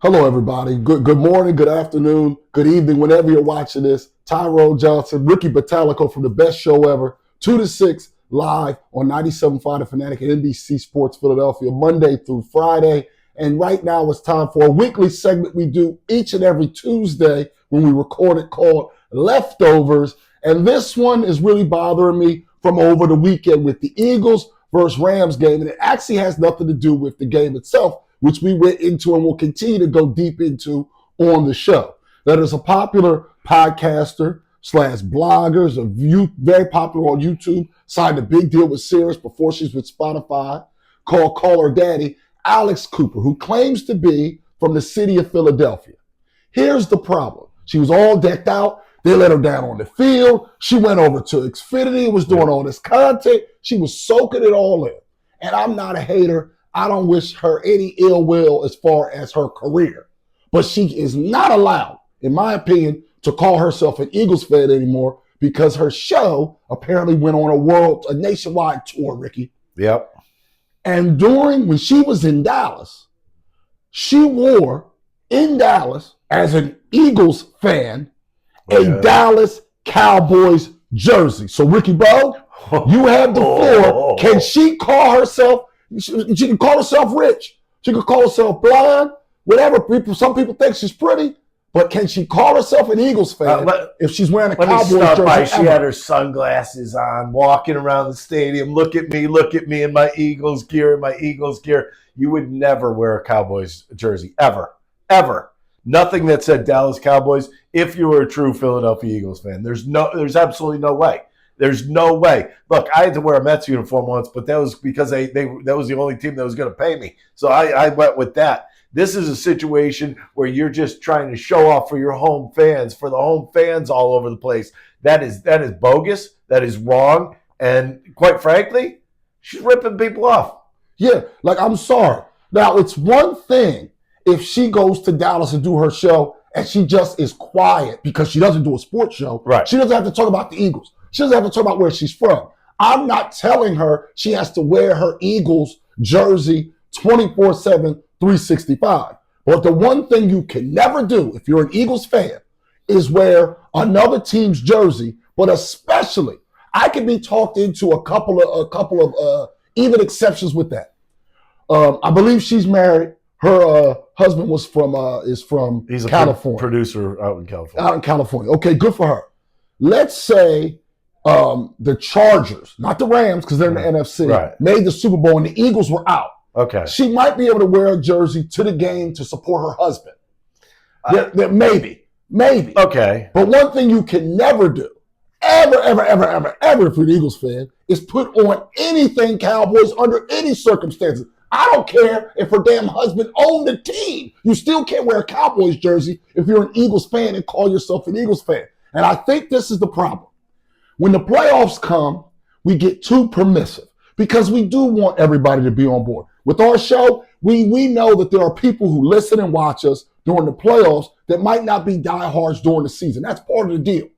Hello, everybody. Good morning, good afternoon, good evening, whenever you're watching this. Tyrone Johnson, Ricky Batalico from the best show ever, 2 to 6, live on 97.5 The Fanatic and NBC Sports Philadelphia, Monday through Friday. And right now it's time for a weekly segment we do each and every Tuesday when we record it called Leftovers. And this one is really bothering me from over the weekend with the Eagles versus Rams game. And it actually has nothing to do with the game itself, which we went into and will continue to go deep into on the show. That is a popular podcaster / blogger, very popular on YouTube, signed a big deal with Sirius before she's with Spotify, called Call Her Daddy, Alex Cooper, who claims to be from the city of Philadelphia. Here's the problem. She was all decked out. They let her down on the field. She went over to Xfinity, was doing all this content. She was soaking it all in. And I'm not a hater. I don't wish her any ill will as far as her career. But she is not allowed, in my opinion, to call herself an Eagles fan anymore because her show apparently went on a nationwide tour, Ricky. Yep. And when she was in Dallas, she wore in Dallas as an Eagles fan a Dallas Cowboys jersey. So Ricky Bo, you have the floor. Can she call herself? She can call herself rich. She can call herself blonde, whatever. Some people think she's pretty, but can she call herself an Eagles fan if she's wearing a Cowboys jersey? She had her sunglasses on, walking around the stadium. Look at me in my Eagles gear, You would never wear a Cowboys jersey, ever. Nothing that said Dallas Cowboys if you were a true Philadelphia Eagles fan. There's absolutely no way. There's no way. Look, I had to wear a Mets uniform once, but that was because that was the only team that was going to pay me. So I went with that. This is a situation where you're just trying to show off for your home fans, for the home fans all over the place. That is bogus. That is wrong. And quite frankly, she's ripping people off. Yeah, I'm sorry. Now, it's one thing if she goes to Dallas and do her show and she just is quiet because she doesn't do a sports show. Right. She doesn't have to talk about the Eagles. She doesn't have to talk about where she's from. I'm not telling her she has to wear her Eagles jersey 24/7, 365. But the one thing you can never do if you're an Eagles fan is wear another team's jersey, but especially I can be talked into a couple of even exceptions with that. I believe she's married. Her husband is from He's California. A producer out in California. Out in California. Okay, good for her. Let's say the Chargers, not the Rams because they're in the NFC, made the Super Bowl and the Eagles were out. Okay. She might be able to wear a jersey to the game to support her husband. Maybe. Okay. But one thing you can never do, ever, if you're an Eagles fan, is put on anything Cowboys under any circumstances. I don't care if her damn husband owned the team. You still can't wear a Cowboys jersey if you're an Eagles fan and call yourself an Eagles fan. And I think this is the problem. When the playoffs come, we get too permissive because we do want everybody to be on board. With our show, we know that there are people who listen and watch us during the playoffs that might not be diehards during the season. That's part of the deal.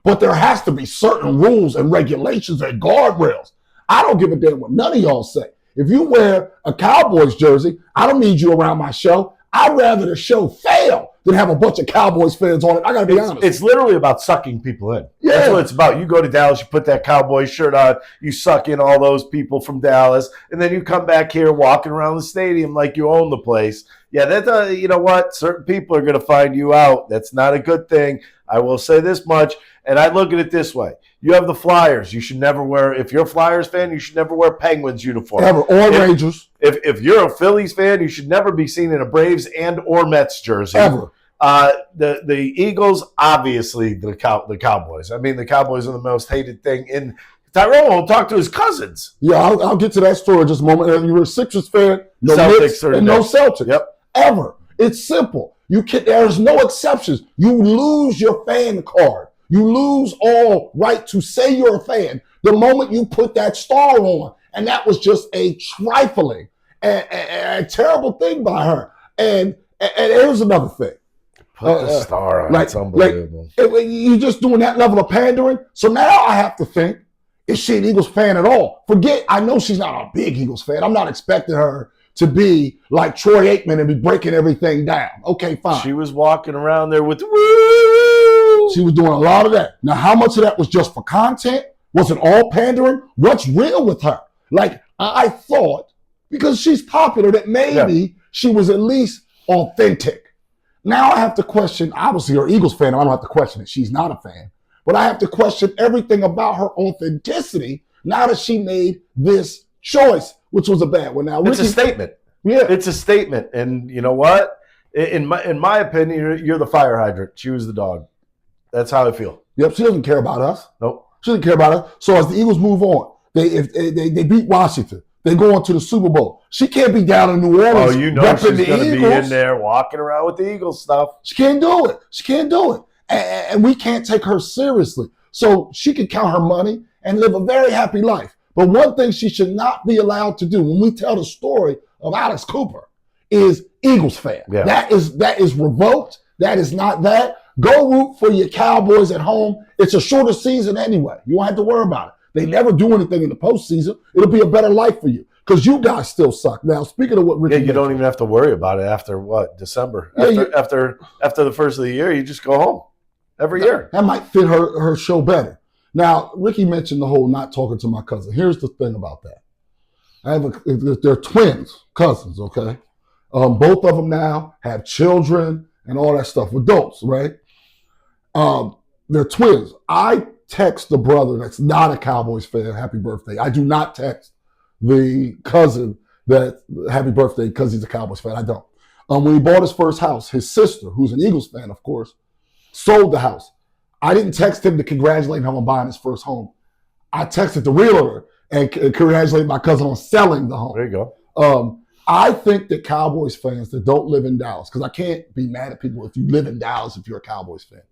But there has to be certain rules and regulations and guardrails. I don't give a damn what none of y'all say. If you wear a Cowboys jersey, I don't need you around my show. I'd rather the show fail than have a bunch of Cowboys fans on it. I got to be honest. It's literally about sucking people in. Yeah. That's what it's about. You go to Dallas, you put that Cowboys shirt on, you suck in all those people from Dallas, and then you come back here walking around the stadium like you own the place. Yeah, you know what? Certain people are going to find you out. That's not a good thing. I will say this much, and I look at it this way. You have the Flyers. You should never wear, if you're a Flyers fan, you should never wear Penguins uniform. Ever, or Rangers. If you're a Phillies fan, you should never be seen in a Braves and or Mets jersey. Ever. The Eagles, obviously the Cowboys. I mean, the Cowboys are the most hated thing in. Tyrone will talk to his cousins. Yeah, I'll get to that story in just a moment. And you're a Sixers fan, no Celtics Knicks and no Celtics. Yep. Ever. It's simple. There's no exceptions. You lose your fan card. You lose all right to say you're a fan the moment you put that star on. And that was just a trifling and terrible thing by her. And here's another thing. Put the star on. It's unbelievable. You're just doing that level of pandering. So now I have to think, is she an Eagles fan at all? I know she's not a big Eagles fan. I'm not expecting her to be like Troy Aikman and be breaking everything down. Okay, fine. She was walking around there with woo. She was doing a lot of that. Now, how much of that was just for content? Was it all pandering? What's real with her? Like, I thought, because she's popular, that maybe she was at least authentic. Now I have to question, obviously, you're an Eagles fan. I don't have to question it. She's not a fan. But I have to question everything about her authenticity now that she made this choice, which was a bad one. Now, It's a statement. Yeah. It's a statement. And you know what? In my opinion, you're the fire hydrant. She was the dog. That's how I feel. Yep, she doesn't care about us. Nope. She doesn't care about us. So as the Eagles move on, they beat Washington. They go on to the Super Bowl. She can't be down in New Orleans. Oh, you know she's going to be in there walking around with the Eagles stuff. She can't do it. She can't do it. And we can't take her seriously. So she can count her money and live a very happy life. But one thing she should not be allowed to do when we tell the story of Alex Cooper is Eagles fan. Yeah. That is revoked. That is not that. Go root for your Cowboys at home. It's a shorter season anyway. You won't have to worry about it. They never do anything in the postseason. It'll be a better life for you because you guys still suck. Now, speaking of what Ricky you don't even have to worry about it after what, December? After the first of the year, you just go home every year. That might fit her show better. Now, Ricky mentioned the whole not talking to my cousin. Here's the thing about that. They're twins, cousins, okay? Both of them now have children and all that stuff, adults, right? They're twins. I text the brother that's not a Cowboys fan, happy birthday. I do not text the cousin that happy birthday because he's a Cowboys fan. I don't. When he bought his first house, his sister, who's an Eagles fan, of course, sold the house. I didn't text him to congratulate him on buying his first home. I texted the realtor and congratulated my cousin on selling the home. There you go. I think that Cowboys fans that don't live in Dallas, because I can't be mad at people if you live in Dallas if you're a Cowboys fan.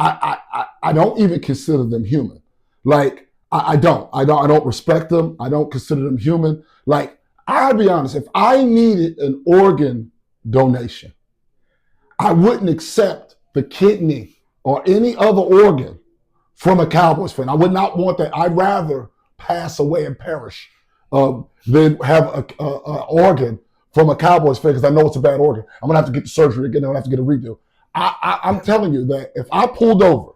I don't even consider them human. Like, I don't respect them. I don't consider them human. Like, I'll be honest, if I needed an organ donation, I wouldn't accept the kidney or any other organ from a Cowboys fan. I would not want that. I'd rather pass away and perish than have an organ from a Cowboys fan because I know it's a bad organ. I'm going to have to get the surgery again. I'm going to have to get a redo. I'm telling you that if I pulled over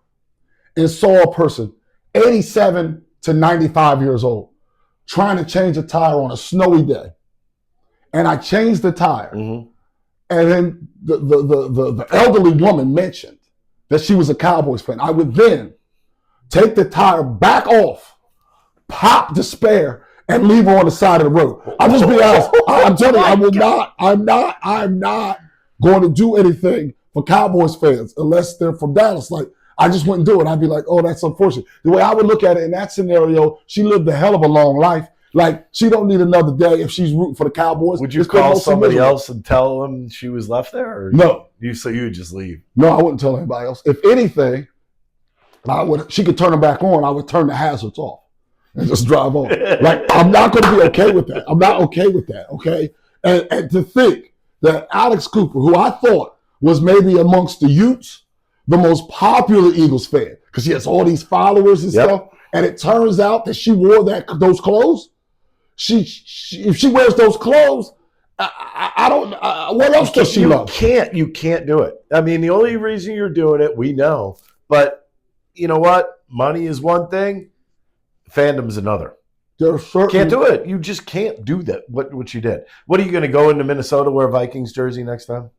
and saw a person 87 to 95 years old trying to change a tire on a snowy day, and I changed the tire, and then the elderly woman mentioned that she was a Cowboys fan, I would then take the tire back off, pop the spare, and leave her on the side of the road. I'll just be honest. I'm telling you, I'm not going to do anything for Cowboys fans unless they're from Dallas. Like, I just wouldn't do it. I'd be like, oh, that's unfortunate. The way I would look at it in that scenario, she lived a hell of a long life. Like, she don't need another day if she's rooting for the Cowboys. Would you call somebody else and tell them she was left there? Or no. So you would just leave? No, I wouldn't tell anybody else. If anything, she could turn them back on. I would turn the hazards off and just drive on. Like, I'm not going to be okay with that. I'm not okay with that, okay? And to think that Alex Cooper, who I thought was maybe amongst the Utes, the most popular Eagles fan, because she has all these followers and stuff, and it turns out that she wore those clothes. If she wears those clothes, I don't. What else does she love? You can't do it. I mean, the only reason you're doing it, we know. But you know what? Money is one thing. Fandom's another. Can't do it. You just can't do that. What you did. What are you going to go into Minnesota wear a Vikings jersey next time?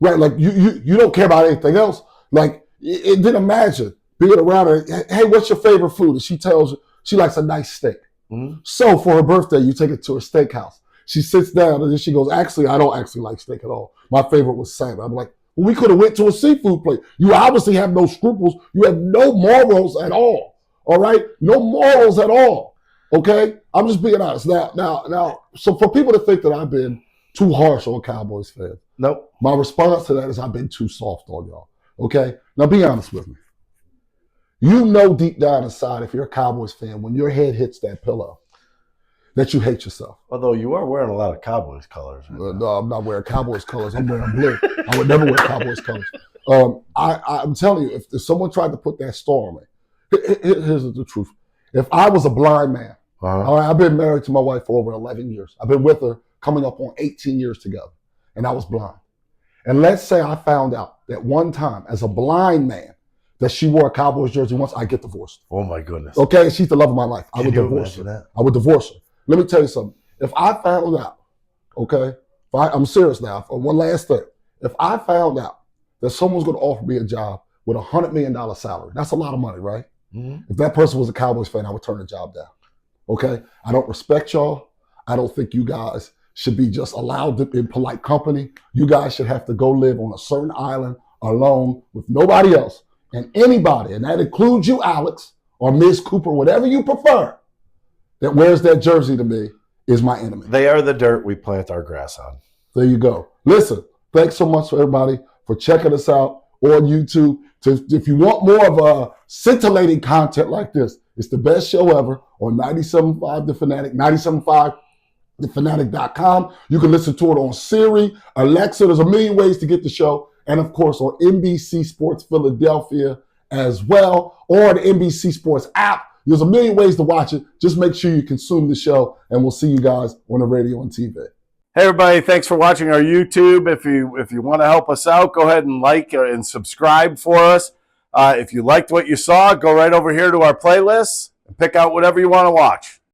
Right. Like you don't care about anything else. Like, it didn't imagine being around her. Hey, what's your favorite food? And she tells you she likes a nice steak. Mm-hmm. So for her birthday, you take her to a steakhouse. She sits down and then she goes, actually, I don't actually like steak at all. My favorite was salmon. I'm like, well, we could have went to a seafood place. You obviously have no scruples. You have no morals at all. All right? No morals at all. Okay? I'm just being honest. Now, so for people to think that I've been too harsh on Cowboys fans, nope. My response to that is I've been too soft on y'all. Okay? Now be honest with me. You know deep down inside, if you're a Cowboys fan, when your head hits that pillow, that you hate yourself. Although you are wearing a lot of Cowboys colors. Right no, I'm not wearing Cowboys colors. I'm wearing blue. I would never wear Cowboys colors. I'm telling you, if someone tried to put that star on me, here's the truth. If I was a blind man, all right, I've been married to my wife for over 11 years. I've been with her coming up on 18 years together, and I was blind. And let's say I found out that one time as a blind man that she wore a Cowboys jersey once, I get divorced. Oh my goodness. Okay, she's the love of my life. I Can would you divorce her. imagine that? I would divorce her. Let me tell you something. If I found out, okay, I'm serious now. For one last thing, if I found out that someone's going to offer me a job with $100 million salary, that's a lot of money, right? Mm-hmm. If that person was a Cowboys fan, I would turn the job down. Okay, I don't respect y'all. I don't think you guys should be just allowed in polite company. You guys should have to go live on a certain island alone with nobody else and anybody, and that includes you, Alex, or Ms. Cooper, whatever you prefer, that wears that jersey to me is my enemy. They are the dirt we plant our grass on. There you go. Listen, thanks so much for everybody for checking us out on YouTube. If you want more of scintillating content like this, it's the best show ever on 97.5 The Fanatic, 97.5thefanatic.com. You can listen to it on Siri, Alexa. There's a million ways to get the show. And, of course, on NBC Sports Philadelphia as well, or the NBC Sports app. There's a million ways to watch it. Just make sure you consume the show, and we'll see you guys on the radio and TV. Hey, everybody. Thanks for watching our YouTube. If you want to help us out, go ahead and like and subscribe for us. If you liked what you saw, go right over here to our playlists and pick out whatever you want to watch.